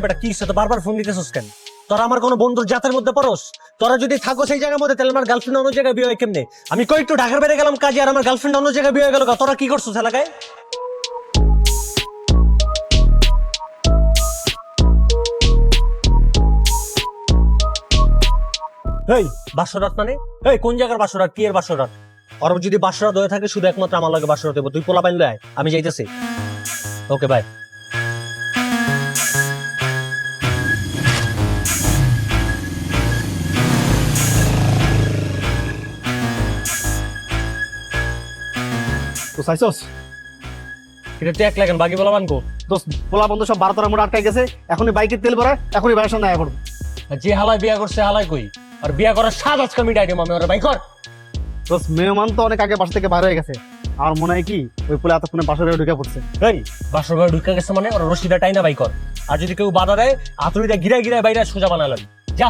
বেটা কি তো বারবার ফোন দিতেছস কেন? তোরা আমার কোনো বন্ধুর জাতের মধ্যে পড়স? তোরা যদি থাকো সেই জায়গার মধ্যে, তাহলে আমার গার্লফ্রেন্ড অন্য জায়গায় বিয়ে হয় কেমনে? আমি কই একটু ঢাকার বাইরে গেলাম কাজে, আর আমার গার্লফ্রেন্ড অন্য জায়গায় বিয়ে হয়ে গেল। তোরা কি করছিস এলাকায়? এই বাসরাত মানে এই কোন জায়গার বাসরাত? কি এর বাসরাত? আর যদি বাসরাত হয়ে থাকে শুধু একমাত্র আমার লাগে বাসরাত হইব। তুই পোলা পাইল আয়, আমি যাইতেছি। Okay bye. তো চাইছস এটা তুই এক লাগেন বাকি পোলা বানকো। দোস্ত পোলা বন্ধু সব 12 মোড় আটকাই গেছে, এখনই বাইকের তেল ভরা, এখনই বাইরের সামনে আয়া পড়ব। যে হালায় বিয়া করছে হালায় কই? আর বিয়া করার স্বাদ আজকে মিটাই দিম আমি। ওরা বাই কর। দোস্ত মেহমান তো অনেক আগে বাসা থেকে বাইরে হয়ে গেছে, আমার মনে হয় কি ওই পোলা এতক্ষণে বাসা ঘরে ঢুকে পড়ছে। এই বাসর ঘরে ঢুকে গেছে মানে ওরা রশিদা টাইনা বাই কর। আর যদি কেউ বাধা দেয় হাতুড়িটা গিরায় গিরায় বাইরে সোজা বানালাম। যা।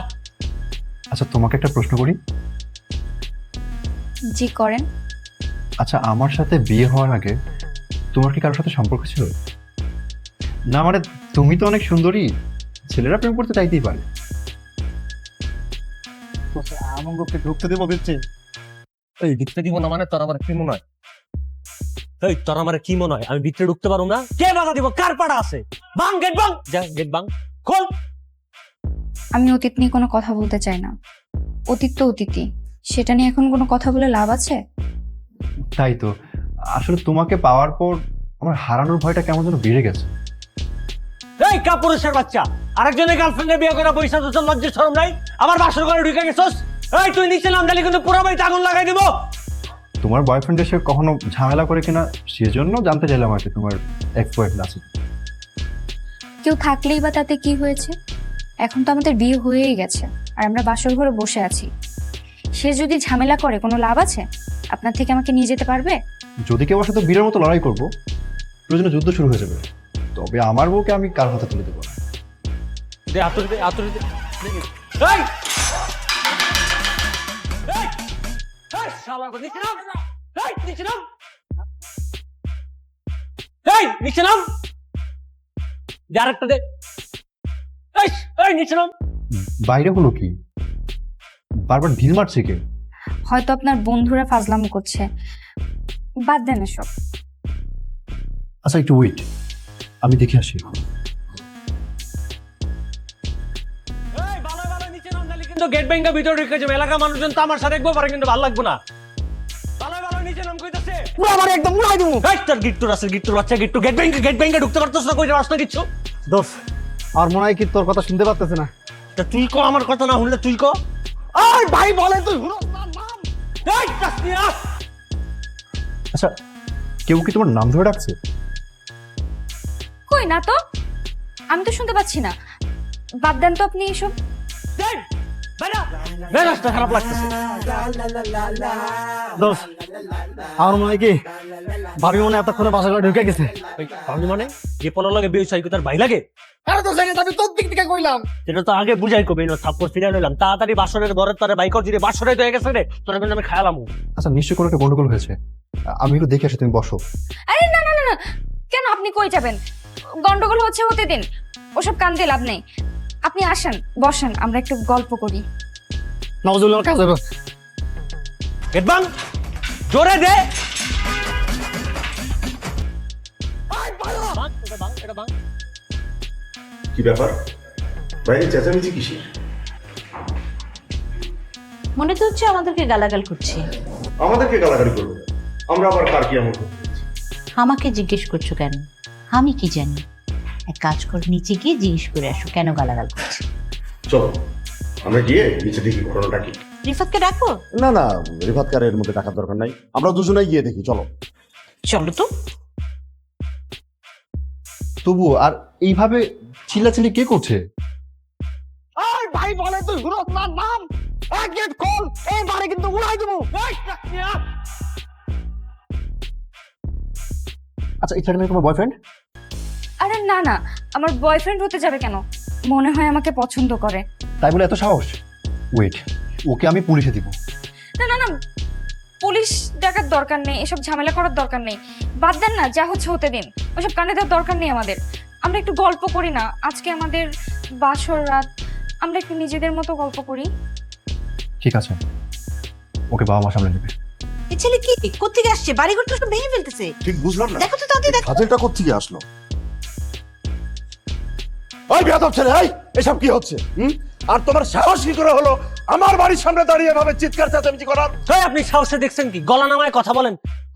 আচ্ছা তোমাকে একটা প্রশ্ন করি। জি করেন। আচ্ছা আমার সাথে বিয়ে হওয়ার আগে তোমার কি কারোর সাথে সম্পর্ক ছিল? না মানে তুমি তো অনেক সুন্দরী, ছেলেরা প্রেম করতে চাইতেই পারে। আমাকে ঢুকতে দেবো দিচ্ছি। এই ভিতরে দিব না মানে তোর আমার কি মনে হয়? এই তোর আমার কি মনে হয় আমি ভিতরে ঢুকতে পারবো না? কে বাধা দিব? কার পাড়া আছে? বাং গেট বাং। যা গেট বাং খোল। আমি অতীত নিয়ে কোনো কথা বলতে চাই না। অতীত তো অতীতই, সেটা নিয়ে এখন কোনো কথা বলে লাভ আছে? তাই তো, আসলে তোমাকে পাওয়ার পর আমার হারানোর ভয়টা কেমন যেন বেড়ে গেছে। এই কাপুরুষের বাচ্চা, আরেকজনের গার্লফ্রেন্ডের বিয়ে করে বৈশা তো লজ্জা শরম নাই? আমার বাসর ঘরে ঢুকে গেছস। এই তুই নিচে নাম দিলি কিন্তু পুরো বাড়িতে আগুন লাগাই দিব। তোমার বয়ফ্রেন্ড এসে কখনো ঝামেলা করে কিনা সেজন্য জানতে চাইলাম আর কি, তোমার এক্স বয়ফ্রেন্ড আছে। কেউ থাকলেই বা তাতে কি হয়েছে? এখন তো আমাদের বিয়ে হয়েই গেছে, আর আমরা বাসর ঘরে বসে আছি। সে যদি ঝামেলা করে কোনো লাভ আছে? আপনার থেকে আমাকে নিয়ে যেতে পারবে? যদি কেউ সাথে বীরের মতো লড়াই করবো, প্রয়োজনে যুদ্ধ শুরু হয়ে যাবে, তবে আমার বউকে আমি কার হাতে তুলে দেবো না। দে আতুরি দে আতুরি দে। এই এই এই শালা নিচে নাম। এই নিচে নাম। এই নিচে নাম। আরেকটা দে। এই এই নিচে নাম। বাইরে হলো কি? বারবার ঢিল মারছে কে? হয়তো আপনার বন্ধুরা ফাজলামো করছে, বাদ দেন এসব। আচ্ছা একটু ওয়েট, আমি দেখে আসি। এই ভালো ভালো নিচে নাম দিলি কিন্তু গেট ব্যাংকা ভিতরে ঢুকে যাবে। এলাকার মানুষজন তো আমার সাথে একবার পারে কিন্তু ভালো লাগবে না। ভালো ভালো নিচে নাম কইতাছে। পুরো আমার একদম উড়াই দেবো। এই তোর গিট্টুর আছে, গিট্টুর বাচ্চা গিট্টু গেট ব্যাংকে ঢুকতে পারতেছ না? কইরা আসনা কিচ্ছু। দোস্ত আর মনে হয় কি তোর কথা শুনতে পারতেছে না। তা তুই কো, আমার কথা না শুনলে তুই কো। আয় ভাই বলে তুই হুরো নাম। এই তাসনিয়া। আচ্ছা কেউ কি তোমার নাম ধরে ডাকছে? কই না তো, আমি তো শুনতে পাচ্ছি না। বাদ দেন তো আপনি এসব। দেন বেরা বেরাসটা খারাপ লাগতেছে। দোস্ত আমার মনে হয় কি ভাবি মনে হয় এতক্ষণে বাসা ঘরে ঢুকে গেছে। আমি মানে যে পলার লাগে বিয়ে চাই তার ভাই লাগে? আরে তো জানি আমি তোর দিক থেকে কইলাম। সেটা তো আগে বুঝাই কবে না, থাপ্পড় ফিরে নিলাম তাড়াতাড়ি। বাসরের ঘরের তারে বাইকর যদি বাসরে হয়ে গেছে রে, তোর কিন্তু আমি খায়ালাম। আচ্ছা নিশ্চয় কোনো একটা গন্ডগোল হয়েছে, আমি একটু দেখে আসি, তুমি বসো। আরে না না না না, কেন আপনি কই যাবেন? গন্ডগোল হচ্ছে হতে দিন, ওসব কান দিয়ে লাভ নেই। আপনি আসেন, বসেন, আমরা একটু গল্প করি। নজরুল কাজ হবে। গেট বাং জোরে দে। কি ব্যাপার, বাইরে চেঁচামেচি কিসের? মনে তো হচ্ছে আমাদেরকে গালাগাল করছে। আমাদেরকে গালাগালি করবে? আমরা আবার কার কি এমন করতে যাচ্ছি? আমাকে জিজ্ঞেস করছো কেন? আমি কি জানি? এক কাজ করে নিচে গিয়ে জিজ্ঞেস করে আসো কেন গালাগাল করছে। চলো আমরা গিয়ে নিচে দেখি ঘটনাটা কি। রিফাতকে ডাকো। না না, রিফাত কারের মধ্যে টাকার দরকার নাই, আমরা দুজনেই গিয়ে দেখি, চলো। চলো তো। তবু আর এইভাবে চিল্লাচিল্লি কে করছে? আয় ভাই বলে তুই হুরো নাম। এক গেট কল, এই বারে কিন্তু উড়াই দেবো। আচ্ছা এটা কি তোমার বয়ফ্রেন্ড? আরে না না, আমার বয়ফ্রেন্ড হতে যাবে কেন? মনে হয় আমাকে পছন্দ করে। তাই বলে এত সাহস? ওয়েট, ওকে আমি পুলিশে দিব। না না না, পুলিশ ডাকার দরকার নেই, এসব ঝামেলা করার দরকার নেই। বাদ দেন না, যা হচ্ছে হতে দিন। ওসব কানে দেওয়ার দরকার নেই আমাদের। আমরা একটু গল্প করি না? আজকে আমাদের বাসর রাত, আমরা একটু নিজেদের মতো গল্প করি। ঠিক আছে, ওকে বাবা মা সামলে নেবে। এই ছেলে কি কোত্থেকে আসছে? বাড়িঘর তো সব ভেঙে ফেলতেছে। ঠিক বুঝলাম না, দেখো তো তাদের দেখো। ফাজিলটা কোত্থেকে আসলো? ওই বেয়াদব ছেলে, এই এসব কি হচ্ছে? আর তোমার সাহস কি করে হলো আমার বাড়ির সামনে দাঁড়িয়ে এভাবে চিৎকার চেঁচামেচি করার? এই আপনি সাহসে দেখছেন কি? গলা নামায় কথা বলেন।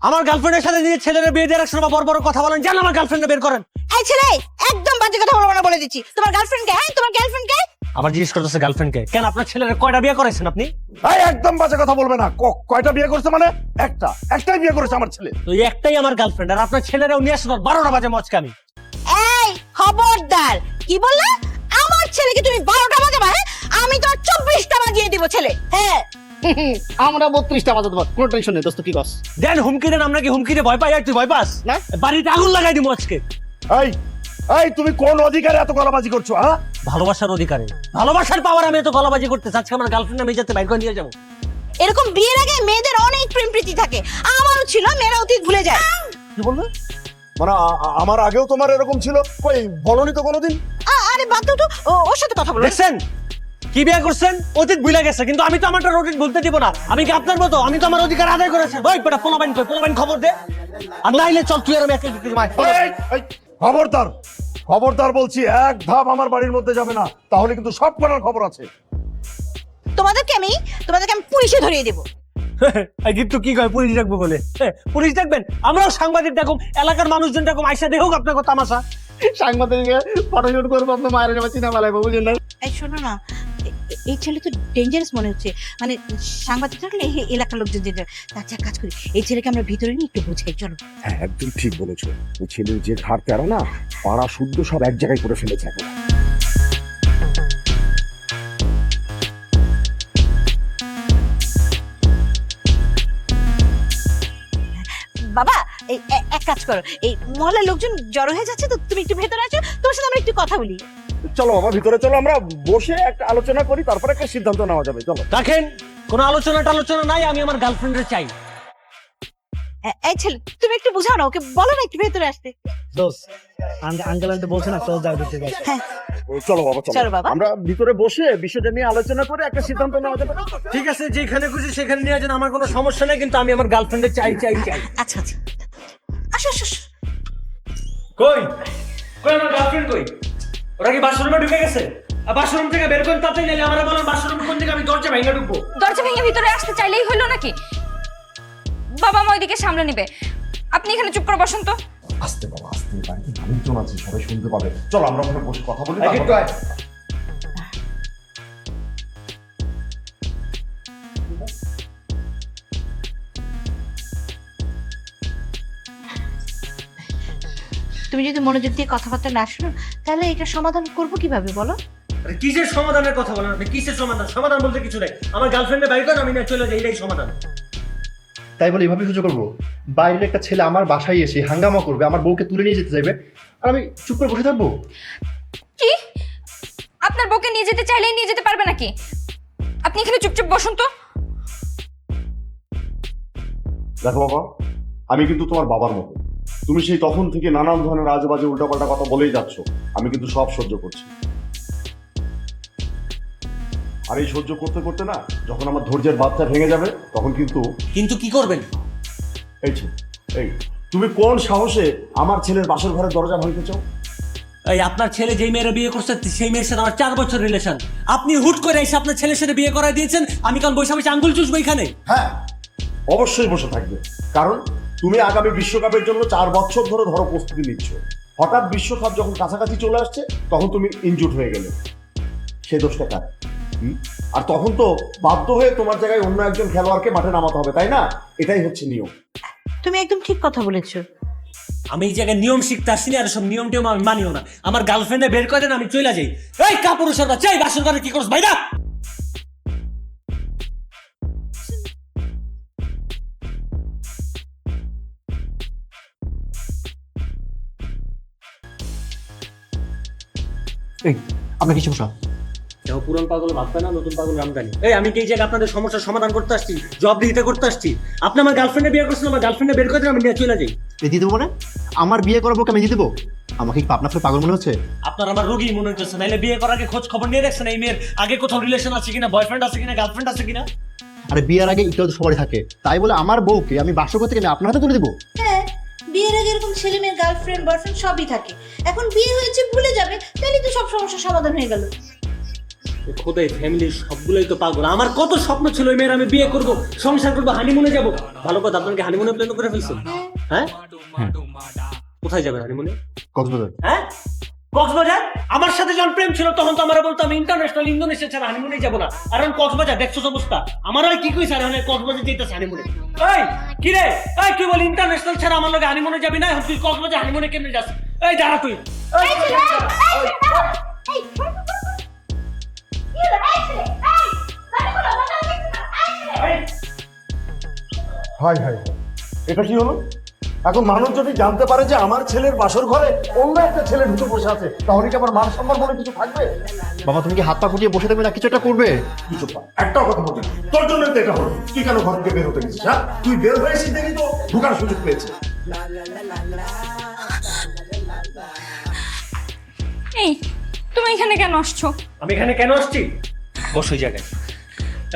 আমার গার্লফ্রেন্ডের সাথে নিজের ছেলের বিয়ে দিয়ে রাখছেন, বা বড় বড় কথা বলেন। জান আমার গার্লফ্রেন্ডে বের করেন। এই ছেলে একদম বাজে কথা বলবো না বলে দিচ্ছি। তোমার গার্লফ্রেন্ড কে? হ্যাঁ তোমার গার্লফ্রেন্ড কে? আবার জিজ্ঞেস করতেছে গার্লফ্রেন্ড কে? কেন আপনার ছেলের কয়টা বিয়ে করেছেন আপনি? এই একদম বাজে কথা বলবে না। কয়টা বিয়ে করেছে মানে? একটাই বিয়ে করেছে আমার ছেলে। তো এই একটাই আমার গার্লফ্রেন্ড, আর আপনার ছেলেরাও নিয়ে আসেন 12টা বাজে মজকে আমি। এই খবরদার, কি বললা? আমার ছেলেকে তুমি 12টা বাজাবা? হ্যাঁ আমি তো 24টা বাজিয়ে দিব ছেলে। হ্যাঁ আমরা 32টা বাজাতে পারবো, কোনো টেনশন নেই দোস্ত। কি কস? দেন হুমকি দেন, আমরা কি হুমকিতে ভয় পাই? আর তুই ভয় পাস না। বাড়িতে আগুন লাগাই দিব আজকে। এই তুমি কোন অধিকারে এত গলাবাজি করছো? হ্যাঁ ভালোবাসার অধিকারে, ভালোবাসার পাওয়ার আমি এত গলাবাজি করতে চাচ্ছি। আমার গার্লফ্রেন্ড আমি যাতে বাইর করে নিয়ে যাবো। এরকম বিয়ের আগে মেয়েদের অনেক প্রেম প্রীতি থাকে, আমারও ছিল, মেয়েরা অতীত ভুলে যায়। কি বললে? মানে আমার আগেও তোমার এরকম ছিল? কই বলনি তো কোনোদিন? আরে বাদ দাও তো, ওর সাথে কথা বলো। দেখছেন কি বিয়ে করছেন? অতীত ভুলে গেছে, কিন্তু আমি তো আমারটা অতীত ভুলতে দিব না। আমি কি আপনার মতো? আমি তো আমার অধিকার আদায় করেছি। ওই বেটা পোলাবাইন কই? পোলাবাইন খবর দে। আর নাইলে চল তুই আর আমি একটা এই, খবরদার বলছি, এক ধাপ আমার বাড়ির মধ্যে যাবে না, তাহলে কিন্তু সব করার খবর আছে। তোমাদেরকে আমি পুলিশে ধরিয়ে দেবো। কিন্তু কি কয় পুলিশ ডাকবো বলে? পুলিশ ডাকবেন? আমরাও সাংবাদিক ডাকুম, এলাকার মানুষজন ডাকুম, আইসা দেখুক আপনার তামাশা। সাংবাদিক ফটোশুট করবো, আপনার মায়ের যাবে চিনা পালাইবো, বুঝলেন না? এই শোনো না, এই ছেলে তো ডেঞ্জারাস মনে হচ্ছে। মানে সাংবাদিক থাকলে এই এলাকার লোকজন যেটা, তার কাজ করি, এই ছেলেকে আমরা ভিতরে নিয়ে একটু বুঝাই। চলো। হ্যাঁ একদম ঠিক বলেছো। ওই ছেলের যে ঘাড় তেরা না, পাড়া শুদ্ধ সব এক জায়গায় করে ফেলেছে এখন। বাবা এই এক কাজ করো, এই মহল্লার লোকজন জড়ো হয়ে যাচ্ছে তো, তুমি একটু ভেতরে আছো, তোমার সাথে আমরা একটু কথা বলি। চলো বাবা ভিতরে চলো, আমরা বসে একটা আলোচনা করি, তারপরে একটা সিদ্ধান্ত নেওয়া যাবে। চলো। দেখেন কোনো আলোচনা টালোচনা নাই, আমি আমার গার্লফ্রেন্ডের চাই। এই ছেলে তুমি একটু বুঝাও না ওকে, বলো না একটু ভেতরে আসতে। দোস্ত আঙ্কেল আন্টি বলছে না, চল যাও দিতে যাই। হ্যাঁ চলো বাবা চলো বাবা। আমরা ভিতরে বসে বিষয়টা নিয়ে আলোচনা করে একটা সিদ্ধান্ত নেওয়া যাবে। ঠিক আছে, যেখানে খুশি সেখানে নিয়ে যান, আমার কোনো সমস্যা নেই, কিন্তু আমি আমার গার্লফ্রেন্ডের চাই চাই চাই। আচ্ছা আচ্ছা আসো আসো আসো। কই কই আমার গার্লফ্রেন্ড কই? ওরা কি বাথরুমে ঢুকে গেছে? আর বাথরুম থেকে বের করে তাতে নিলে আমার বলেন বাথরুম কোন দিকে? আমি দরজা ভেঙে ঢুকবো? দরজা ভেঙে ভিতরে আসতে চাইলেই হলো নাকি? বাবা মা ওইদিকে সামলে নিবে, আপনি এখানে চুপ করে বসুন তো। আস্তে বাবা আস্তে, বাড়িতে মানুষজন আছে, সবাই শুনতে পাবে। চলো আমরা ওখানে বসে কথা বলি। একটু আয়। তুমি যদি মনোযোগ দিয়ে কথাবার্তা না শুনো, তাহলে এটা সমাধান করবো কিভাবে বলো? আরে কিসের সমাধানের কথা বলেন আপনি? কিসের সমাধান? সমাধান বলতে কিছু নাই। আমার গার্লফ্রেন্ডে বাইর করেন, আমি না চলে যাই, এটাই সমাধান। তাই বলে এভাবে সহ্য করবো? বাইরের একটা ছেলে আমার বাসায় এসে হাঙ্গামা করবে, আমার বউকে তুলে নিয়ে যেতে চাইবে, আর আমি চুপ করে বসে থাকবো? কি? আপনার বউকে নিয়ে যেতে চাইলেই নিয়ে যেতে পারবে নাকি? আপনি এখানে চুপচাপ বসুন তো। দেখো বাবা, আমি কিন্তু তোমার বাবার মতো। তুমি সেই তখন থেকে নানান ধরনের আজেবাজে উল্টাপাল্টা কথা বলেই যাচ্ছ, আমি কিন্তু সব সহ্য করছি। আর এই সহ্য করতে করতে না, যখন আমার ধৈর্যের বাঁধটা ভেঙে যাবে, তখন কিন্তু কিন্তু কি করবেন? এই তুমি কোন সাহসে আমার ছেলের বাসর ঘরের দরজা ভাঙতে চাও? এই আপনার ছেলে যেই মেয়ের বিয়ে করছে সেই মেয়ের সাথে আমার 4 বছর রিলেশন। আপনি হুট করে এসে আপনার ছেলের সাথে বিয়ে করায় দিয়েছেন, আমি কাল বসে বসে আঙ্গুল চুষবো এখানে? হ্যাঁ অবশ্যই বসে থাকবে, কারণ তুমি আগামী বিশ্বকাপের জন্য 4 বছর ধরে প্রস্তুতি নিচ্ছ। হঠাৎ বিশ্বকাপ যখন কাছাকাছি চলে আসছে, তখন তুমি ইনজুর্ড হয়ে গেলে, সে দোষটা কার? আর তখন তো বাধ্য হয়ে তোমার জায়গায় অন্য একজন খেলোয়াড়কে মাঠে নামাতে হবে, তাই না? এটাই হচ্ছে নিয়ম। তুমি একদম ঠিক কথা বলেছো। আমি এই জায়গায় নিয়ম শিখতে আসছি না, আর সব নিয়ম টিয়ম আমি মানিও না। আমার গার্লফ্রেন্ডে বের করে দেন, আমি চলে যাই। এই কাপুরুষের বাচ্চা, এই বাসন ঘরে কি করছ ভাইরা? এই আপনার কি সমস্যা? কেউ পুরন পাগল ভাত পায় না, নতুন পাগল রামদানি। এই আমি কি এই জায়গায় আপনাদের সমস্যার সমাধান করতে আসছি, জব দিতে করতে আসছি? আপনি আমার গার্লফ্রেন্ডে বিয়ে করছেন, আমার গার্লফ্রেন্ডে বের করে দেন, আমি নিয়ে চলে যাই। এই দিয়ে দেবো মানে? আমার বিয়ে করাবো আমি দিয়ে দেবো? আমাকে কি পাবনা ফেলে পাগল মনে হচ্ছে? আপনার আমার রোগী মনে হচ্ছে, নাইলে বিয়ে করার আগে খোঁজ খবর নিয়ে দেখছেন এই মেয়ের আগে কোথাও রিলেশন আছে কিনা, বয়ফ্রেন্ড আছে কিনা, গার্লফ্রেন্ড আছে কিনা? আরে বিয়ের আগে একটু সবারই থাকে, তাই বলে আমার বউকে আমি বাসর থেকে আমি আপনার হাতে তুলে দেবো? হ্যাঁ, বিয়ের আগে এরকম ছেলে মেয়ের গার্লফ্রেন্ড বয়ফ্রেন্ড সবই থাকে। এখন বিয়ে হয়েছে ভুলে যাবে, তাহলে তো সব সমস্যার সমাধান হয়ে গেল। খোদাই ফ্যামিলির সবগুলোই তো পাগল। আমার কত স্বপ্ন ছিল ওই মেয়ের আমি বিয়ে করব, সংসার করব, হানিমুনে যাব। ভালো কথা, আপনার কি হানিমুনে প্ল্যান করে ফেলছেন? হ্যাঁ, কোথায় যাবেন হানিমুনে? কক্সবাজার। হ্যাঁ, কক্সবাজার। আমার সাথে যখন প্রেম ছিল তখন তো আমরা বলতাম ইন্টারন্যাশনাল ইন্দোনেশিয়া ছাড়া হানিমুনে যাব না। আর এখন কক্সবাজার দেখছো অবস্থা আমার, ওই কি কইছ আর এখন কক্সবাজার যেতেছে হানিমুনে। এই কি রে, এই তুই বল ইন্টারন্যাশনাল ছাড়া আমার লগে হানিমুনে যাবি না, এখন তুই কক্সবাজার হানিমুনে কেমনে যাস? এই দাঁড়া তুই। হাই হাই, এটা কি হলো? এখন মানুষ যদি জানতে পারে যে আমার ছেলের বাসর ঘরে অন্য একটা ছেলে ঢুকে বসে আছে, তাহলে কি আমার মান সম্মান বলে কিছু থাকবে? বাবা তুমি কি হাত পা ফুটিয়ে বসে থাকবে না, কিছু একটা করবে? কিছু একটাও কথা বলতে না। তোর জন্য তো এটা হলো। তুই কেন ঘর থেকে বের হতে গেছিস? হ্যাঁ, তুই বের হয়েছিস দেখি তো ঢুকার সুযোগ পেয়েছে। এই তুমি এখানে কেন আসছো? আমি এখানে কেন আসছি? বস ওই জায়গায়।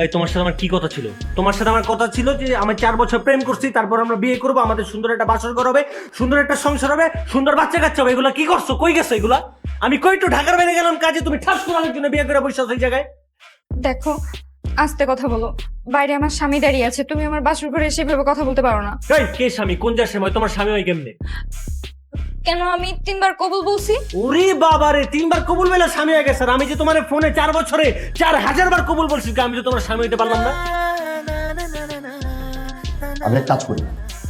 এই তোমার সাথে আমার কি কথা ছিল? তোমার সাথে আমার কথা ছিল যে আমি 4 বছর প্রেম করছি, তারপর আমরা বিয়ে করবো, আমাদের সুন্দর একটা বাসর ঘর হবে, সুন্দর একটা সংসার হবে, সুন্দর বাচ্চা কাচ্চা হবে। এগুলা কি করছো? কই গেছো এগুলা? আমি কই একটু ঢাকার বাইরে গেলাম কাজে, তুমি ঠাস করে আমার জন্য বিয়ে করে বসে আছো এই জায়গায়। দেখো, আস্তে কথা বলো, বাইরে আমার স্বামী দাঁড়িয়ে আছে, তুমি আমার বাসর ঘরে এসে ভেবে কথা বলতে পারো না। এই কে স্বামী? কোন যার স্বামী? তোমার স্বামী হয় কেমনে? কেন আমি 3 বার কবুল বলছি? ওরে বাবা রে, 3 বার কবুল বলে স্বামী হয়ে গেছে। আর আমি যে তোমার ফোনে 4 বছরে 4000 বার কবুল বলছি, আমি যে তোমার স্বামী হইতে পারলাম না। আমি এক কাজ করি,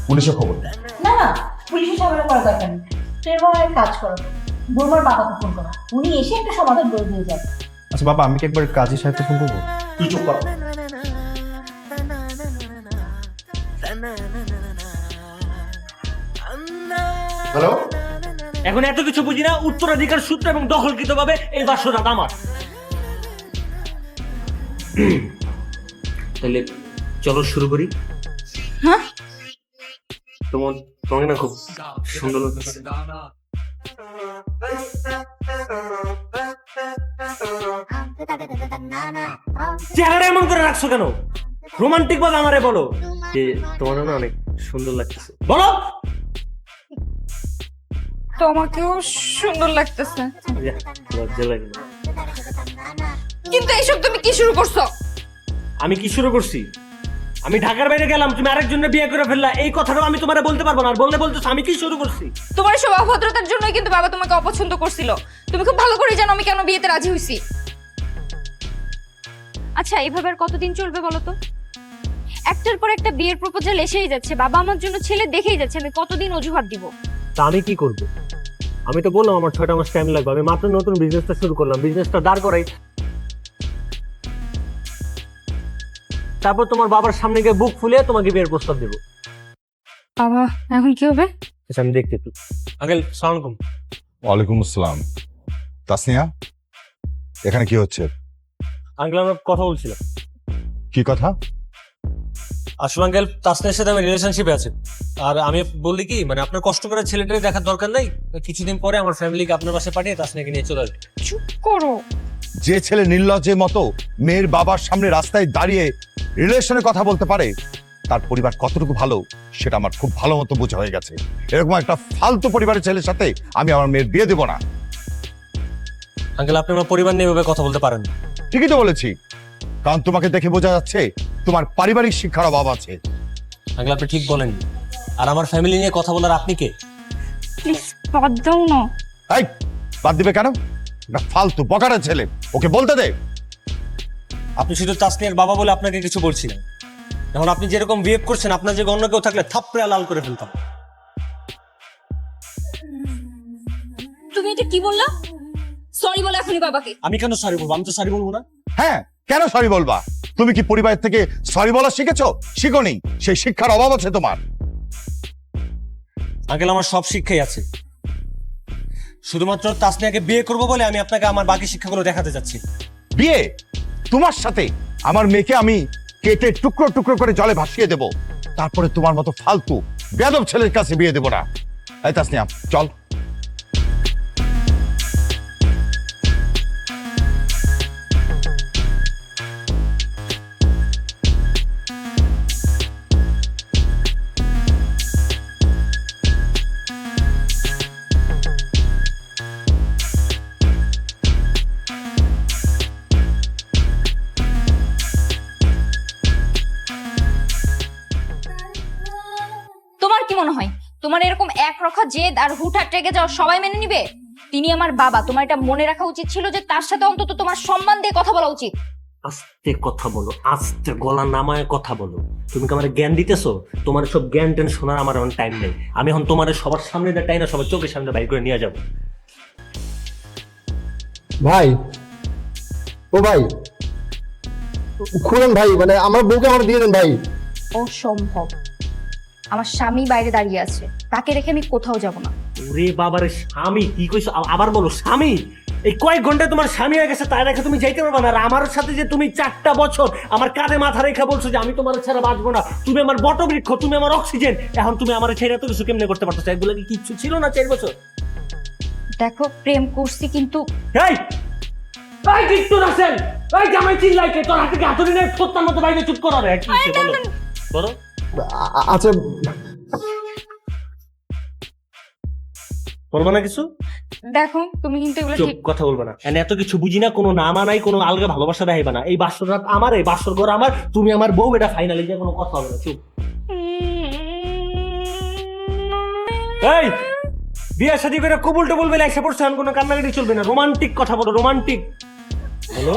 পুলিশে খবর দেয়। না না, পুলিশের ঝামেলা করার দরকার নেই। তুই এবার এক কাজ করো, বৌমার বাবাকে ফোন করো, উনি এসে একটা সমাধান করে দিয়ে যাবে। আচ্ছা বাবা, আমি কি একবার কাজী সাহেবকে ফোন করবো? তুই চুপ কর। হ্যালো, এখন এত কিছু বুঝি না, উত্তরাধিকার সূত্র এবং দখলকৃত ভাবে এই বাসরাত আমার। তাহলে চলো শুরু করি। হ্যাঁ, তোমাকে না খুব সুন্দর লাগছে। চেহারা এমন করে রাখছো কেন? রোমান্টিক ভাবে আমারে বলো যে তোমার না অনেক সুন্দর লাগতেছে। বলো। তোমাকেও সুন্দর লাগতেছে, লজ্জা লাগে না? কিন্তু এইসব তুমি কি শুরু করছো? আমি কি শুরু করছি? আমি ঢাকার বাইরে গেলাম, তুমি আরেকজনের বিয়ে করে ফেললা, এই কথাটাও আমি তোমারে বলতে পারবো না। আর বললে বলতেছ আমি কি শুরু করছি? তোমার সব অভদ্রতার জন্যই কিন্তু বাবা তোমাকে অপছন্দ করছিল। তুমি খুব ভালো করে জানো আমি কেন বিয়েতে রাজি হইছি। আচ্ছা, এভাবে আর কতদিন চলবে বলো তো? একটার পর একটা বিয়ের প্রপোজাল এসেই যাচ্ছে, বাবা আমার জন্য ছেলে দেখেই যাচ্ছে, আমি কতদিন অজুহাত দিব? তা আমি কি করব? আমি তো বললাম আমার 6টা মাস টাইম লাগবে। আমি মাত্র নতুন বিজনেসটা শুরু করলাম, বিজনেসটা দাঁড় করাই, তারপর তোমার বাবার সামনে গিয়ে বুক ফুলে তোমাকে বিয়ের প্রস্তাব দেবো। বাবা এখন কি হবে? আচ্ছা আমি দেখতে একটু। আঙ্কেল সালাম আলাইকুম। ওয়ালাইকুম আসসালাম। তাসনিয়া, এখানে কি হচ্ছে? আঙ্কেল আমরা কথা বলছিলাম। কি কথা? আসলে আঙ্কেল তাসনিয়ার সাথে আমি রিলেশনশিপে আছি। আর আমি বললি কি, মানে আপনার কষ্ট করে ছেলেটাকে দেখার দরকার নাই, কিছুদিন পরে আমার ফ্যামিলিকে আপনার বাসায় পাঠিয়ে তাসনিয়াকে নিয়ে চলে আসবে। চুপ করো। যে ছেলে নির্লজ্জের মতো মেয়ের বাবার সামনে রাস্তায় দাঁড়িয়ে রিলেশনে কথা বলতে পারে, তার পরিবার কতটুকু ভালো সেটা আমার খুব ভালো মতো বোঝা হয়ে গেছে। এরকম একটা ফালতু পরিবারের ছেলের সাথে আমি আমার মেয়ের বিয়ে দেবো না। আঙ্কেল আপনি আমার পরিবার নিয়ে এভাবে কথা বলতে পারেন না। ঠিকই তো বলেছি, কারণ তোমাকে দেখে বোঝা যাচ্ছে তোমার পারিবারিক শিক্ষার অভাব আছে। আঙ্কেল আপনি ঠিক বলেন। আর আমার ফ্যামিলি নিয়ে কথা বলার আপনি কে? প্লিজ বাদ দাও না। এই বাদ দিবে কেন? না ফালতু বকাটা ছেলে, ওকে বলতে দে। আপনি শুধু তাসনিয়ার বাবা বলে আপনাকে কিছু বলছি না। এখন আপনি যেরকম বিহেভ করছেন, আপনার যে অন্য কেউ থাকলে থাপড়ে লাল করে ফেলতাম। তুমি এটা কি বললা? সরি বলো এখনই বাবাকে। আমি কেন সরি বলবো? আমি তো সরি বলবো না। হ্যাঁ, কেন সরি বলবা? তুমি কি পরিবার থেকে সরি বলা শিখেছো? শিখোনি, সেই শিক্ষার অভাব আছে তোমার। আঙ্কেল আমার সব শিক্ষাই আছে, শুধুমাত্র তাসনিয়াকে বিয়ে করবো বলে আমি আপনাকে আমার বাকি শিক্ষাগুলো দেখাতে যাচ্ছি। বিয়ে? তোমার সাথে আমার মেয়েকে আমি কেটে টুকরো টুকরো করে জলে ভাসিয়ে দেব, তারপরে তোমার মতো ফালতু বেয়াদব ছেলের কাছে বিয়ে দেব না। এই তাসনিয়া চল। তোমার এরকম একরক্ষা জেদ আর হুটহাট রেগে যাওয়া সবাই মেনে নিবে? তিনি আমার বাবা, তোমার এটা মনে রাখা উচিত ছিল যে তার সাথে অন্তত তোমার সম্মান দিয়ে কথা বলা উচিত। আস্তে কথা বলো, আস্তে গলা নামায় কথা বলো। তুমি কি আমার জ্ঞান দিতেছো? তোমার সব জ্ঞান টেন শোনার আমার এখন টাইম নেই। আমি এখন তোমার সবার সামনে টাই না, সবার চোখের সামনে বাইর করে নিয়ে যাবো। ভাই, ও ভাই, খুলেন ভাই, মানে আমার বউকে আমার দিয়ে দেন ভাই। অসম্ভব, আমার স্বামী বাইরে দাঁড়িয়ে আছে, তাকে রেখে আমি কোথাও যাব না। ওরে বাবারে, স্বামী কি কইছো? আবার বলো স্বামী। এই কয়েক ঘন্টায় তোমার স্বামী হয়ে গেছে, তাই রেখে তুমি যাইতে পারবে না। আর আমার সাথে যে তুমি 4টা বছর আমার কাঁধে মাথা রেখে বলছো যে আমি তোমার ছাড়া বাঁচবো না, তুমি আমার বটবৃক্ষ, তুমি আমার অক্সিজেন, এখন তুমি আমার ছেড়ে এত কিছু কেমনে করতে পারতো? এগুলো কি কিচ্ছু ছিল না 4 বছর? দেখো, প্রেম করছি কিন্তু এই ভাই কিচ্ছু রাসেল, ভাই জামাই চিল্লাইকে তোর হাতে কি হাতুড়ি নেই? তোর মতো বাইরে চুপ করো রে। কি হইছে বলো বলো। আচ্ছা, বলবো না কিছু? দেখো তুমি কিন্তু এগুলো চুপ, ঠিক। কথা বলবো না। এত কিছু বুঝি না, কোনো নামা নাই, কোনো আলগা ভালোবাসা দেখাইবা না। এই বাসর রাত আমার, এই বাসর ঘর আমার, তুমি আমার বউ, এটা ফাইনালি যে কোনো কথা হবে না। চুপ। এই বিয়ে শাদী করে কবুল টবুল বেলা এসে পড়ছে, এখন কোনো কান্নাকাটি চলবে না। রোমান্টিক কথা বলো, রোমান্টিক বলো।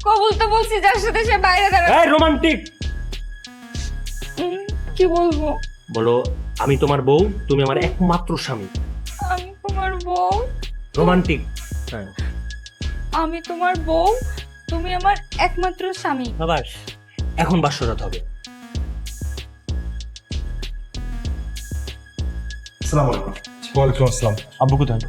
কবুল তো বলছি যার সাথে সে বাইরে দাঁড়ায়। এই রোমান্টিক কি বলবো? বলো, আমি তোমার বউ, তুমি আমার একমাত্র স্বামী। আমি তোমার বউ, রোমান্টিক। হ্যাঁ আমি তোমার বউ, তুমি আমার একমাত্র স্বামী। বাবাস, এখন বাসরাত হবে। আসসালামু আলাইকুম। ওয়ালাইকুম আসসালাম। আব্বু কোথায়?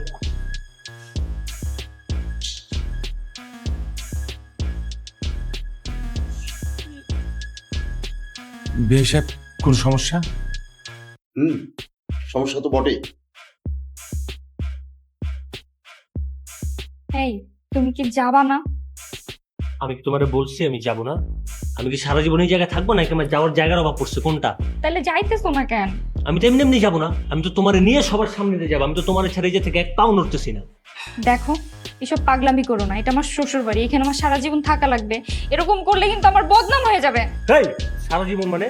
বিয়ে সাহেব, কোন সমস্যা? সমস্যা তো বটেই। এই, তুমি কি যাবা না? আমি কি তোমারে বলছি আমি যাব না? আমি কি সারা জীবন এই জায়গায় থাকবো, নাকি আমার যাওয়ার জায়গার অভাব পড়ছে? কোনটা? তাহলে যাইতেছো না কেন? আমি তো এমনি এমনি যাবো না, আমি তো তোমারে নিয়ে সবার সামনে দিয়ে যাবো। আমি তো তোমার ছেড়ে যে থেকে এক পাও নড়তেছি না। দেখো, এসব পাগলামি করো না, এটা আমার শ্বশুর বাড়ি, এখানে আমার সারা জীবন থাকা লাগবে। এরকম করলে কিন্তু আমার বদনাম হয়ে যাবে। এই সারা জীবন মানে?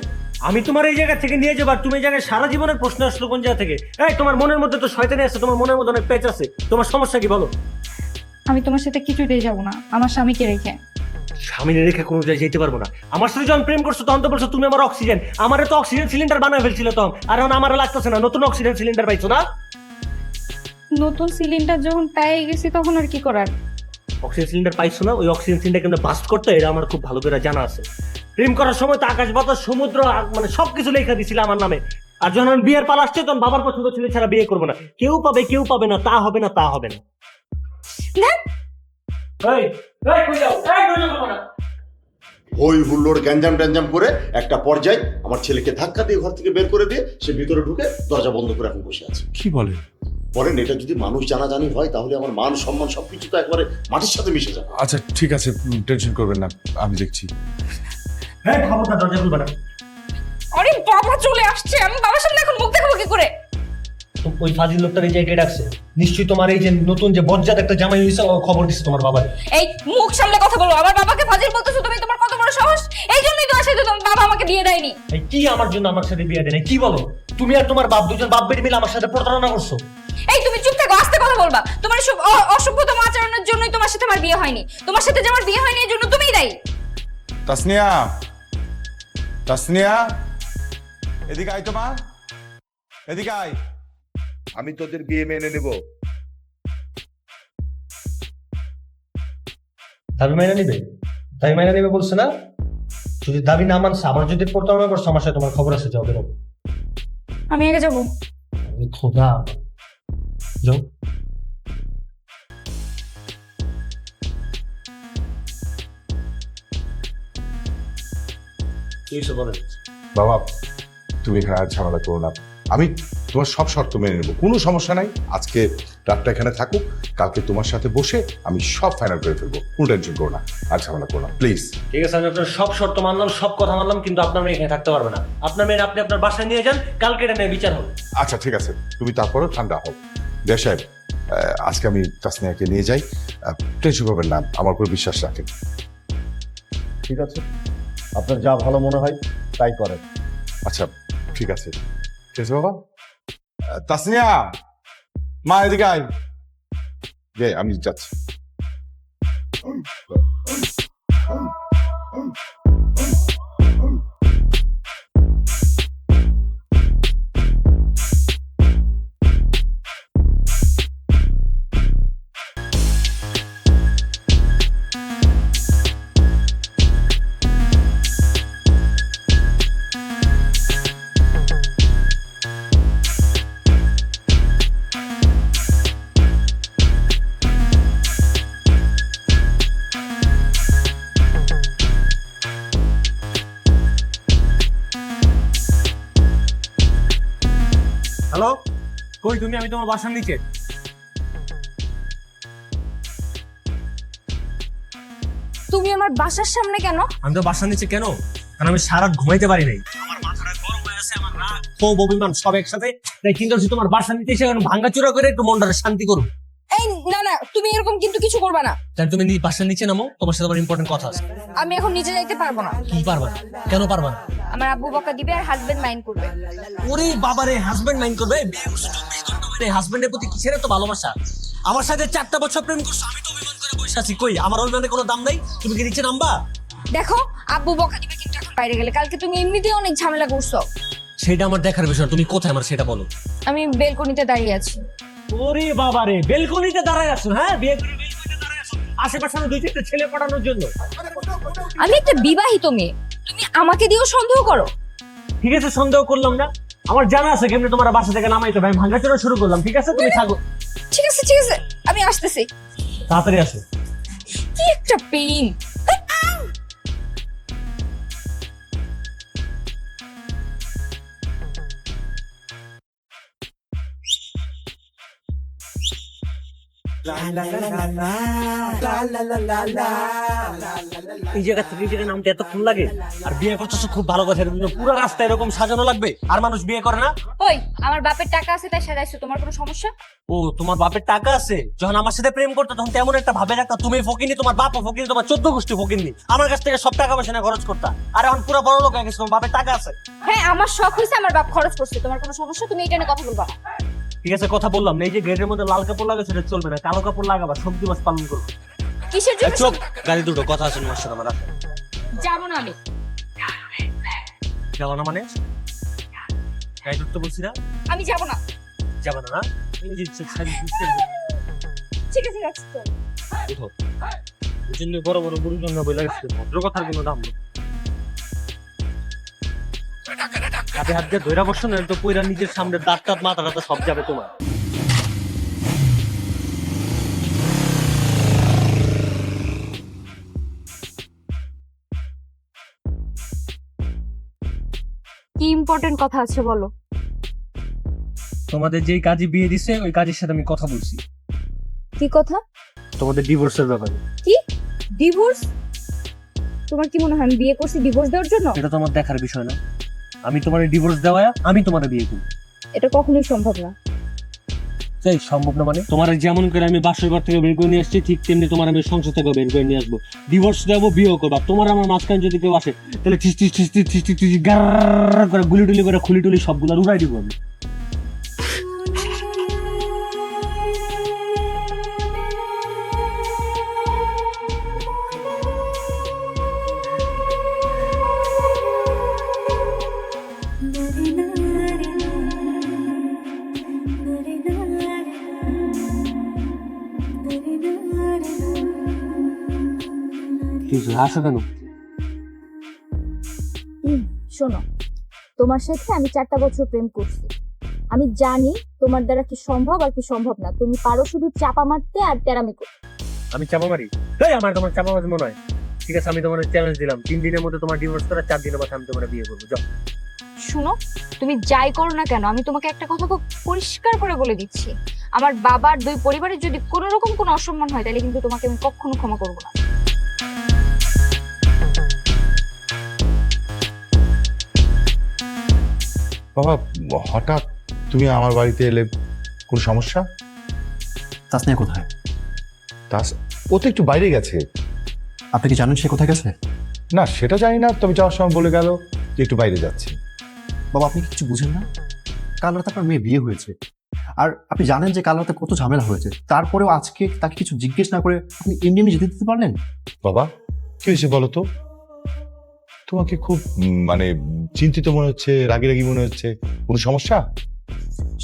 আমি তোমার এই জায়গা থেকে নিয়ে যাবো, আর তুমি এই জায়গায় সারা জীবনের প্রশ্ন আসলো কোন জায়গা থেকে? এই তোমার মনের মধ্যে তো শয়তানি আছে, তোমার মনের মধ্যে অনেক পেঁচ আছে। তোমার সমস্যা কি বলো? আমি তোমার সাথে কিছুতেই যাবো না, আমার স্বামীকে রেখে। স্বামীর রেখে কোনো জায়গায় যেতে পারবো না। আমার সাথে যখন প্রেম করছো তখন তো বলছো তুমি আমার অক্সিজেন। আমারে তো অক্সিজেন সিলিন্ডার বানায় ফেলছিল তখন, আর এখন আমার লাগতেছে না। নতুন অক্সিজেন সিলিন্ডার পাইছো না? নতুন সিলিন্ডার যখন পেয়ে গেছি তখন আর কি করার? অক্সিজেন সিলিন্ডার পাইছো না? ওই অক্সিজেন সিলিন্ডার কেমন বাস্ট করতে, এটা আমার খুব ভালো করে জানা আছে। প্রেম করার সময় তো আকাশ বাতাস সমুদ্র মানে সবকিছু লেখা দিছিল আমার নামে। আর যখন আমি বিয়ের পালা আসছে তখন বাবার পছন্দ ছিল ছাড়া বিয়ে করবো না। কেউ পাবে কেউ পাবে না, তা হবে না, তা হবে না। এই, এই, কই যাও? এই, কই যাও তোমরা? হই হুল্লোড় গ্যাঞ্জাম ট্যাঞ্জাম করে একটা পর্যায়ে আমার ছেলেকে ধাক্কা দিয়ে ঘর থেকে বের করে দিয়ে সে ভিতরে ঢুকে দরজা বন্ধ করে এখন বসে আছে। কি বলে? বলেন, এটা যদি মানুষ জানাজানি হয় তাহলে আমার মান সম্মান সবকিছু তো একবারে মাটির সাথে মিশে যাবে। আচ্ছা ঠিক আছে, টেনশন করবেন না, আমি দেখছি। হ্যাঁ, খবরদার দরজা খুলবে না। আরে বাবা চলে আসছে, আমি বাবার সামনে এখন মুখ দেখাবো কি করে? তো ওই ফাজিল লোকটার এই জায়গায় ডাকছে, নিশ্চয়ই তোমার এই যে নতুন যে বজ্জাত একটা জামাই হয়েছে ও খবর দিচ্ছে তোমার বাবার। এই মুখ সামনে কথা বলো, আমার বাবাকে ফাজিল বলতেছো তুমি? তোমার কত বড় সাহস! এই জন্যই তো আসলে তোমার বাবা আমাকে বিয়ে দেয়নি। এই কি আমার জন্য আমার সাথে বিয়ে দেয়? কি বলো তুমি? আর তোমার বাপ দুজন বাপ বেটি মিলে আমার সাথে প্রতারণা করছো। এই তুমি চুপ থাকো, আস্তে কথা বলবা। তোমার সব অসভ্যতম আচরণের জন্যই তোমার সাথে আমার বিয়ে হয়নি। তোমার সাথে যে আমার বিয়ে হয়নি এর জন্য তুমিই দায়ী। তাসনিয়া, তাসনিয়া, এদিকে আয় তো মা, এদিকে আয়। আমি তোদের বিয়ে মেনে নেব। দাবি মাইনা নিবে? দাবি মাইনা নিবে বলছে না? যদি দাবি না মানছে, আমার যদি প্রতারণা করছো আমার সাথে, তোমার খবর আছে, যাও বেরো। আমি আগে যাবো। খোদা, যাও। এইসব বলে বাবা, তুমি এখানে আর ঝামেলা করো না, আমি তোমার সব শর্ত মেনে নেবো, কোনো সমস্যা নাই। আজকে রাতটা এখানে থাকুক, কালকে তোমার সাথে বসে আমি সব ফাইনাল করে ফেলবো, কোনো টেনশন করো না, আর ঝামেলা করো না প্লিজ। ঠিক আছে, আমি আপনার সব শর্ত মানলাম, সব কথা মানলাম, কিন্তু আপনার মেয়ে এখানে থাকতে পারবে না। আপনার মেয়ে আপনি আপনার বাসায় নিয়ে যান, কালকে এটা নিয়ে বিচার হবে। আচ্ছা ঠিক আছে, তুমি তারপরেও ঠান্ডা হও। দেশ সাহেব, আজকে আমি তাসনিয়াকে নিয়ে যাই, টেনশন করবেন না, আমার উপর বিশ্বাস রাখেন। ঠিক আছে, আপনার যা ভালো মনে হয় তাই করেন। আচ্ছা ঠিক আছে, ঠিক আছে বাবা, তাসনিয়া, মা এদিকে আয়। আমি যাচ্ছি। হ্যালো, কই তুমি? আমি তোমার বাসার নিচে। তুমি আমার বাসার সামনে কেন? আমি তো বাসার নিচে কেন? কারণ আমি সারা রাত ঘুমাইতে পারি নাই। আমার মাথাটা গরম হয়ে আছে, আমার রাগ, ক্ষোভ, অভিমান সব একসাথে। তাই চিন্তা করছি তোমার বাসার নিচে এসে ভাঙ্গাচুরা করে একটু মনটা শান্তি করবো। এই না না, তুমি এরকম কিন্তু কিছু করবে না। তাই তুমি বাসার নিচে নামো, তোমার সাথে আমার ইম্পর্টেন্ট কথা আছে। আমি এখন নিচে যাইতে পারবো না। কি পারবা না? কেন পারবা না? আমার আব্বু বকা দিবে আর হাজবেন্ড মাইন্ড করবে। ওরে বাবারে, হাজবেন্ড মাইন্ড করবে? বিয়ে করছো 24 ঘন্টা মানে হাজবেন্ডের প্রতি কিসের এত ভালোবাসা? আমার সাথে 4টা বছর প্রেম করছো, আমি তো অভিমান করে বসে আছি। কই আমার অভিমানের কোনো দাম নাই? তুমি কি নিচে নামবা? দেখো, আব্বু বকা দিবে কিন্তু এখন বাইরে গেলে। কালকে তুমি এমনিতেই অনেক ঝামেলা করছো। সেটা আমার দেখার বিষয়, তুমি কোথায় আমার সেটা বলো। আমি বেলকনিতে দাঁড়িয়ে আছি। ওরে বাবারে, বেলকনিতে দাঁড়ায় আছো? হ্যাঁ, বিয়ে করে বেলকনিতে দাঁড়ায় আছো আশেপাশে 2-4টা ছেলে পড়ানোর জন্য? আমি একটা বিবাহিত মেয়ে, তুমি আমাকে দিয়েও সন্দেহ করো? ঠিক আছে, সন্দেহ করলাম না। আমার জানা আছে কেমনি তোমার বাসা থেকে নামাইতে হবে। আমি ভাঙাচোরা শুরু করলাম। ঠিক আছে, তুমি থাকো। ঠিক আছে ঠিক আছে, আমি আসতেছি। তাড়াতাড়ি আসো। কি একটা পেইন। এই জায়গা থেকে এই জায়গায় নামতে এতক্ষণ লাগে? আর বিয়ে করতেছো খুব ভালো কথা, এর জন্য পুরো রাস্তা এরকম সাজানো লাগবে? আর মানুষ বিয়ে করে না? ওই, আমার বাপের টাকা আছে তাই সাজাইছো, তোমার কোনো সমস্যা? ও, তোমার বাপের টাকা আছে? যখন আমার সাথে প্রেম করতো তখন তেমন একটা ভাবে রাখতা তুমি ফকিনি, তোমার বাপও ফকিনি, তোমার 14 গোষ্ঠী ফকিনি। আমার কাছ থেকে সব টাকা পয়সা খরচ করতা। আর এখন পুরো বড় লোক হয়ে গেছে, তোমার বাপের টাকা আছে। হ্যাঁ, আমার শখ হয়েছে, আমার বাপ খরচ করছে, তোমার কোনো সমস্যা? তুমি এটা নিয়ে কথা বলবা না। ঠিক আছে, কথা বললাম না। এই যে গেটের মধ্যে লাল কাপড় লাগাচ্ছে সেটা চলবে না, কালো কাপড় লাগাবা, সবজি মাছ পালন করবো। কিসের জন্য? চোখ, গাড়ি দুটো কথা আছে তোমার সাথে আমার। যাবো না আমি। যাবো না মানে? গাড়ি ধরতে বলছি না? আমি যাবো না। যাবো না? এই যে ঠিক আছে, রাখছি তো। উঠো। এই জন্য বড় বড় গুরুজন বই লাগাচ্ছে, ভদ্র কথার কোনো দাম নেই। হাতে হাত দিয়ে ধৈরা বসো না, তো পয়রা নিজের সামনে দাঁত টাত মাথা টাতা সব যাবে তোমার। কি ইম্পর্টেন্ট কথা আছে বলো। তোমাদের যেই কাজে বিয়ে দিছে ওই কাজের সাথে আমি কথা বলছি। কি কথা? তোমাদের ডিভোর্সের ব্যাপারে। কি ডিভোর্স? তোমার কি মনে হয় আমি বিয়ে করছি ডিভোর্স দেওয়ার জন্য? এটা তো আমার দেখার বিষয় না। আমি তোমার ডিভোর্স দেওয়া, আমি তোমার বিয়ে করি। এটা কখনোই সম্ভব না। সেই সম্ভব না মানে? তোমার যেমন করে আমি বাসর ঘর থেকে বের করে নিয়ে আসছি, ঠিক তেমনি তোমার আমি সংসার থেকে বের করে নিয়ে আসবো। ডিভোর্স দেবো, বিয়েও করবা। তোমার আমার মাঝখানে যদি কেউ আসে তাহলে টিস টিস টিস টিস টিস টিস টিস গার করে গুলি টুলি করে খুলি টুলি সবগুলো উড়াই দিব আমি। আসো কেন? শোনো, তোমার সাথে আমি 4টা বছর প্রেম করছি। আমি জানি তোমার দ্বারা কি সম্ভব আর কি সম্ভব না। তুমি পারো শুধু চাপা মারতে আর তেরামি করতে। আমি চাপা মারি? এই আমার তোমার চাপা মারি মনে হয়? ঠিক আছে, আমি তোমার চ্যালেঞ্জ দিলাম, 3 দিনের মধ্যে তোমার ডিভোর্স করা, 4 দিনের মধ্যে আমি তোমার বিয়ে করবো। যাও। শোনো, তুমি যাই করো না কেন, আমি তোমাকে একটা কথা খুব পরিষ্কার করে বলে দিচ্ছি। আমার বাবার 2 পরিবারের যদি কোনো রকম কোনো অসম্মান হয় তাহলে কিন্তু তোমাকে আমি কখনো ক্ষমা করবো না। বাবা, হঠাৎ তুমি আমার বাড়িতে এলে, কোনো সমস্যা? তাসনিয়া কোথায়? ও তো একটু বাইরে গেছে। আপনি কি জানেন সে কোথায় গেছে? না, সেটা জানি না, তবে যাওয়ার সময় বলে গেল যে একটু বাইরে যাচ্ছে। বাবা, আপনি কি কিছু বুঝেন না? কাল রাতে আপনার মেয়ে বিয়ে হয়েছে, আর আপনি জানেন যে কাল রাতে কত ঝামেলা হয়েছে, তারপরেও আজকে তাকে কিছু জিজ্ঞেস না করে আপনি এমনি এমনি যেতে দিতে পারলেন? বাবা কি হয়েছে বলো তো? তোমাকে খুব মানে চিন্তিত মনে হচ্ছে, রাগি রাগি মনে হচ্ছে, কোনো সমস্যা?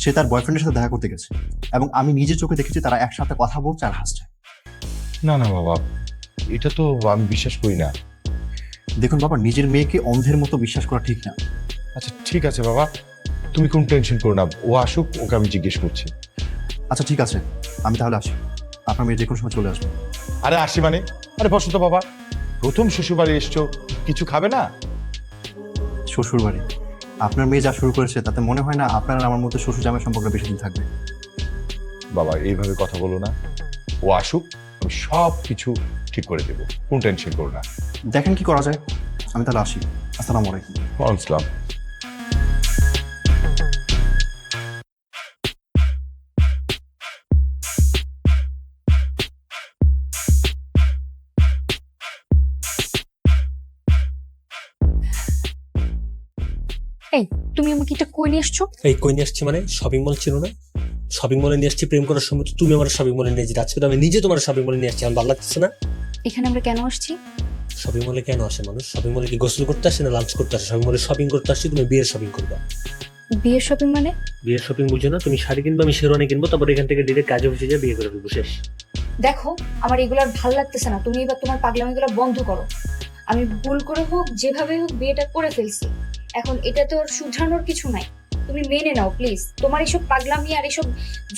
সে তার বয়ফ্রেন্ডের সাথে দেখা করতে গেছে এবং আমি নিজের চোখে দেখেছি তারা একসাথে কথা বলছে আর হাসছে। না না বাবা, এটা তো আমি বিশ্বাস করি না। দেখুন বাবা, নিজের মেয়েকে অন্ধের মতো বিশ্বাস করা ঠিক না। আচ্ছা ঠিক আছে বাবা, তুমি কোনো টেনশন করো না, ও আসুক, ওকে আমি জিজ্ঞেস করছি। আচ্ছা ঠিক আছে, আমি তাহলে আসি, আপনার মেয়ে যে কোনো সময় চলে আসবে। আরে আসি মানে? আরে বসো তো বাবা, প্রথম শ্বশুরবাড়ি এসছো, কিছু খাবে না? শ্বশুর বাড়ি? আপনার মেয়ে যা শুরু করেছে তাতে মনে হয় না আপনার আর আমার মধ্যে শ্বশুর জামাই সম্পর্ক বেশি দিন থাকবে। বাবা এইভাবে কথা বলো না, ও আসুক, আমি সব কিছু ঠিক করে দেবো, কোন টেনশন করো না। দেখেন কি করা যায়, আমি তাহলে আসি। আসসালামু আলাইকুম। আসসালাম। এই, তুমি আমাকে এটা কই নিয়ে আসছো? এই কই নিয়ে আসছি মানে? শপিং মল ছিল না? শপিং মলে নিয়ে আসছি প্রেম করার সময় তো তুমি আমার শপিং মলে নিয়ে যেতে, আজকে তো আমি নিজে তোমার শপিং মলে নিয়ে আসছি, আমার ভালো লাগতেছে না? এখানে আমরা কেন আসছি? শপিং মলে কেন আসে মানুষ? শপিং মলে কি গোসল করতে আসে না লাঞ্চ করতে আসে? শপিং মলে শপিং করতে আসছি, তুমি বিয়ের শপিং করবা। বিয়ের শপিং মানে? বিয়ের শপিং বুঝো না? তুমি শাড়ি কিনবো, আমি শেরওয়ানি কিনবো, তারপর এখান থেকে ডিরেক্ট কাজে অফিসে যা বিয়ে করে ফেলবো, শেষ। দেখো, আমার এগুলার ভাল লাগতেছে না, তুমি এবার তোমার পাগলামিগুলো বন্ধ করো। আমি ভুল করে হোক যেভাবে হোক বিয়েটা করে ফেলছি, এখন এটা তো আর শুধরানোর কিছু নাই। তুমি মেনে নাও প্লিজ। তোমার এসব পাগলামি আর এসব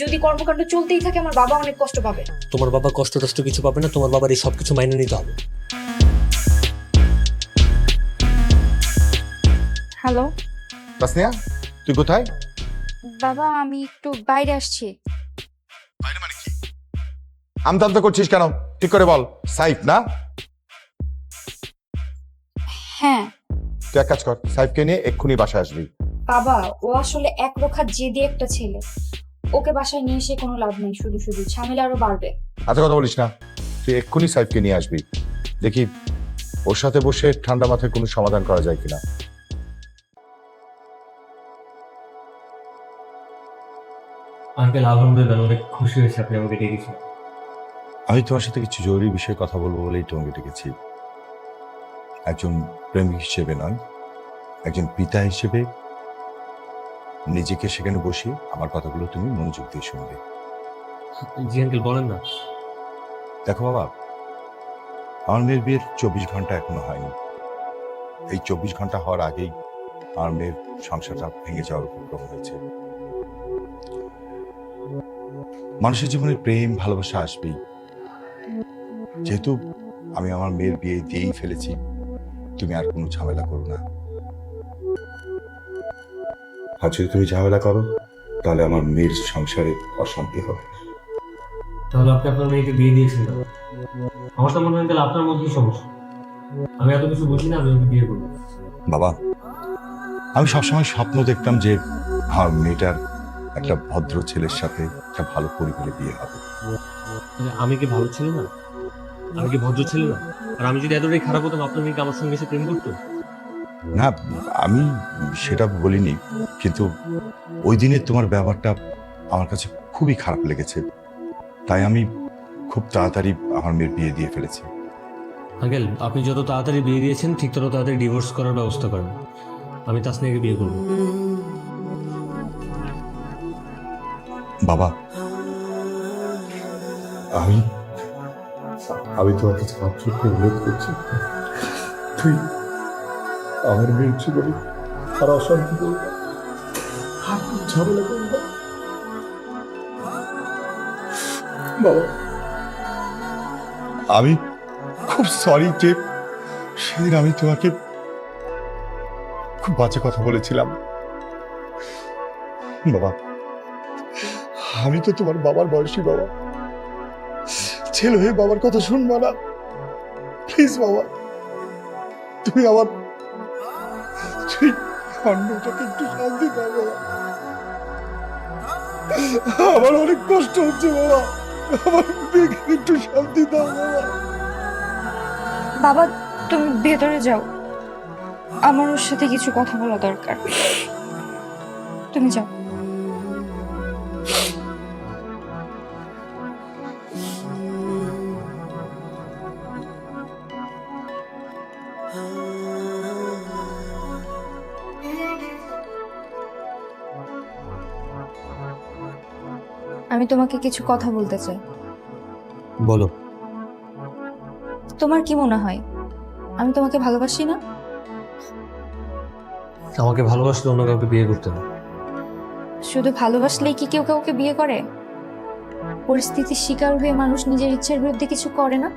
যদি কর্মকাণ্ড চলতেই থাকে, আমার বাবা অনেক কষ্ট পাবে। তোমার বাবা কষ্ট টষ্ট কিছু পাবে না, তোমার বাবার এই সবকিছু মাইনে নিতে হবে। হ্যালো তাসনিয়া, তুই কোথায়? বাবা, আমি একটু বাইরে আসছি। বাইরে মানে কি? আমতা আমতা করছিস কেন? ঠিক করে বল। সাইফ না? হ্যাঁ তুই এক কাজ কর, সাইফকে নিয়ে এক্ষুনি বাসায় আসবি। বাবা, ও আসলে এক রোখা জেদি একটা ছেলে, ওকে বাসায় নিয়ে এসে কোনো লাভ নেই, শুধু শুধু ঝামেলা আরো বাড়বে। আচ্ছা কথা বলিস না, তুই এক্ষুনি সাইফকে নিয়ে আসবি, দেখি ওর সাথে বসে ঠান্ডা মাথায় কোনো সমাধান করা যায় কিনা। আঙ্কেল আলহামদুলিল্লাহ, অনেক খুশি হয়েছে আপনি আমাকে ডেকেছেন। আমি তোমার সাথে কিছু জরুরি বিষয়ে কথা বলবো বলেই তোমাকে ডেকেছি। একজন প্রেমিক হিসেবে নয়, একজন পিতা হিসেবে নিজেকে সেখানে বসিয়ে আমার কথাগুলো তুমি মনোযোগ দিয়ে শুনবে। জি আঙ্কেল, বলেন না। দেখো বাবা, আমার মেয়ের বিয়ের 24 ঘন্টা এখনো হয়নি। এই 24 ঘন্টা হওয়ার আগেই আমার মেয়ের সংসারটা ভেঙে যাওয়ার উপক্রম হয়েছে। মানুষের জীবনে প্রেম ভালোবাসা আসবেই, যেহেতু আমি আমার মেয়ের বিয়ে দিয়েই ফেলেছি, তুমি আর কোনো ঝামেলা করো না। আর যদি তুমি ঝামেলা করো তাহলে আমার মেয়ের সংসারে অশান্তি হবে। তাহলে আপনি আপনার মেয়েকে বিয়ে দিয়েছেন না? আমার তো মনে হয় তাহলে আপনার মধ্যেই সমস্যা। আমি এত কিছু বুঝি না, আমি ওকে বিয়ে করবো। বাবা, আমি সবসময় স্বপ্ন দেখতাম যে আমার মেয়েটার একটা ভদ্র ছেলের সাথে একটা ভালো পরিবারে বিয়ে হবে। আমি কি ভালো ছিল না? আমি কি ভদ্র ছিল না? আর আমি যদি এতটাই খারাপ হতাম, আপনার মেয়েকে আমার সঙ্গে এসে প্রেম করতো? না, আমি সেটা বলিনি, কিন্তু ওই দিনে তোমার ব্যবহারটা আমার কাছে খুবই খারাপ লেগেছে, তাই আমি খুব তাড়াতাড়ি আমার মেয়ের বিয়ে দিয়ে ফেলেছি। আঙ্কেল, আপনি যত তাড়াতাড়ি বিয়ে দিয়েছেন ঠিক তত তাড়াতাড়ি ডিভোর্স করার ব্যবস্থা করেন। আমি তাসনিয়াকে বিয়ে করবো। বাবা, আমি তোমার কাছে মাত্র অনুরোধ করছি, তুই আমার মেয়ের জীবনে আর অশান্তি করবি না, আর কোনো ঝামেলা করবি না। বাবা, আমি খুব সরি যে সেদিন আমি তোমাকে খুব বাজে কথা বলেছিলাম। বাবা, আমি তো তোমার বাবার বয়সী, বাবা, ছেলে হয়ে বাবার কথা শুনবা না? প্লিজ বাবা, তুমি আমার মেয়েটাকে একটু শান্তি দাও বাবা, আমার অনেক কষ্ট হচ্ছে বাবা, আমার মেয়েকে একটু শান্তি দাও বাবা। বাবা, তুমি ভেতরে যাও, আমার ওর সাথে কিছু কথা বলা দরকার। তুমি যাও। আমি তোমাকে কিছু কথা বলতে চাই। বলো। তোমার কি মনে হয় আমি তোমাকে ভালোবাসি না? আমাকে ভালোবাসলে অন্য কাউকে বিয়ে করতে না। শুধু ভালোবাসলেই কি কেউ কাউকে বিয়ে করে? পরিস্থিতির শিকার হয়ে মানুষ নিজের ইচ্ছার বিরুদ্ধে কিছু করে না।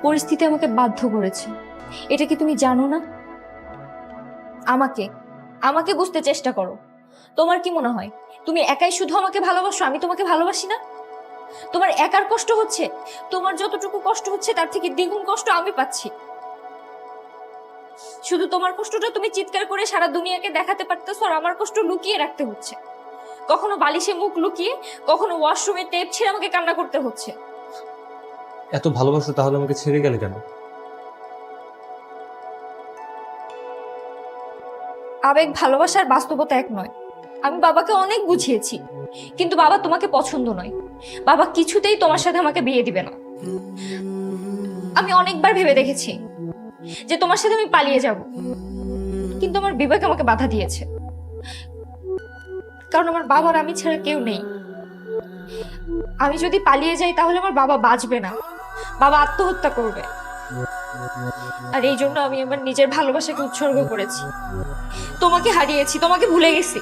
পরিস্থিতি আমাকে বাধ্য করেছে, এটা কি তুমি জানো না? আমাকে আমাকে বুঝতে চেষ্টা করো। তোমার কি মনে হয় তুমি একাই শুধু আমাকে ভালোবাসো, আমি তোমাকে ভালোবাসি না? তোমার একার কষ্ট হচ্ছে, তোমার যতটুকু কষ্ট হচ্ছে তার থেকে দ্বিগুণ কষ্ট আমি পাচ্ছি। শুধু তোমার কষ্টটা তুমি চিৎকার করে সারা দুনিয়াকে দেখাতে পারতেছো, আর আমার কষ্ট লুকিয়ে রাখতে হচ্ছে। কখনো বালিশে মুখ লুকিয়ে, কখনো ওয়াশরুমে টেপ ছেড়ে আমাকে কান্না করতে হচ্ছে। এত ভালোবাসো তাহলে আমাকে ছেড়ে গেলে কেন? আবেগ ভালোবাসার বাস্তবতা এক নয়। আমি বাবাকে অনেক বুঝিয়েছি, কিন্তু বাবা তোমাকে পছন্দ নয়। বাবা কিছুতেই তোমার সাথে আমাকে বিয়ে দিবে না। আমি অনেকবার ভেবে দেখেছি যে তোমার সাথে আমি পালিয়ে যাব, কিন্তু আমার বিবেক আমাকে বাধা দিয়েছে। কারণ আমার বাবার আমি ছাড়া কেউ নেই। আমি যদি পালিয়ে যাই তাহলে আমার বাবা বাঁচবে না, বাবা আত্মহত্যা করবে। আর এই জন্য আমি আমার নিজের ভালোবাসাকে উৎসর্গ করেছি। তোমাকে হারিয়েছি, তোমাকে ভুলে গেছি।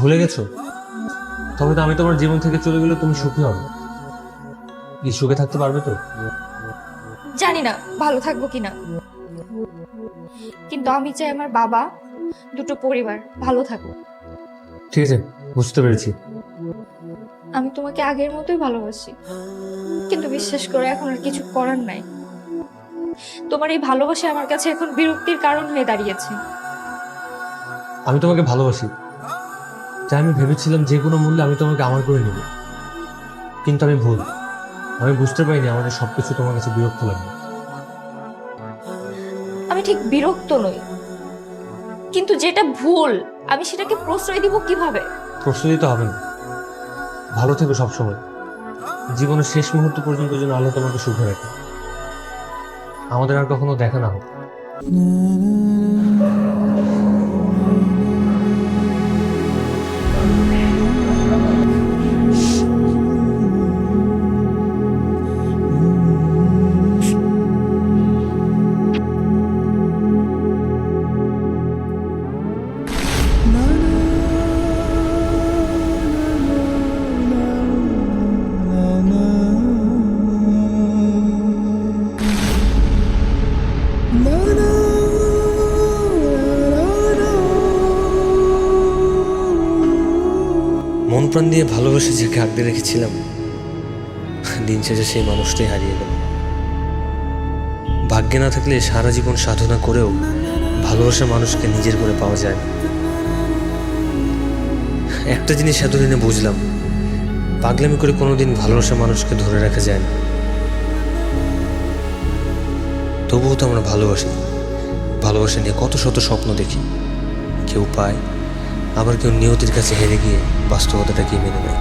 ভুলে গেছো? তবে তো আমি তোমার জীবন থেকে চলে গেলে তুমি সুখী হবে। কি সুখে থাকতে পারবে তো? জানি না ভালো থাকবো কিনা, কিন্তু আমি চাই আমার বাবা, দুটো পরিবার ভালো থাকুক। ঠিক আছে, বুঝতে পেরেছি। আমি তোমাকে আগের মতোই ভালোবাসি, কিন্তু বিশ্বাস করে এখন আর কিছু করার নাই। তোমার এই ভালোবাসা আমার কাছে এখন বিরক্তির কারণ হয়ে দাঁড়িয়েছে। আমি তোমাকে ভালোবাসি, তাই আমি ভেবেছিলাম যে কোনো মূল্যে আমি তোমাকে আমার করে নেব, কিন্তু আমি ভুল। আমি বুঝতে পারিনি আমাদের সবকিছু তোমার কাছে বিরক্ত লাগবে। আমি ঠিক বিরক্ত নই, কিন্তু যেটা ভুল আমি সেটাকে প্রশ্রয় দিব কিভাবে? প্রশ্ন দিতে হবে না। ভালো থেকো সবসময়। জীবনের শেষ মুহূর্ত পর্যন্ত যেন আল্লাহ তোমাকে সুখে রাখে। আমাদের আর কখনো দেখা না হোক। মন প্রাণ দিয়ে ভালোবেসে যাকে আগলে রেখেছিলাম, দিন শেষে সেই মানুষটাই হারিয়ে গেল। ভাগ্যে না থাকলে সারা জীবন সাধনা করেও ভালোবাসার মানুষকে নিজের করে পাওয়া যায় না। একটা জিনিস এতদিনে বুঝলাম, পাগলামি করে কোনোদিন ভালোবাসার মানুষকে ধরে রাখা যায় না। তবুও তো আমরা ভালোবাসি। ভালোবাসা নিয়ে কত শত স্বপ্ন দেখি, কেউ পায়, আবার কেউ নিয়তির কাছে হেরে গিয়ে বাস্তবতাটাকে মেনে নেয়।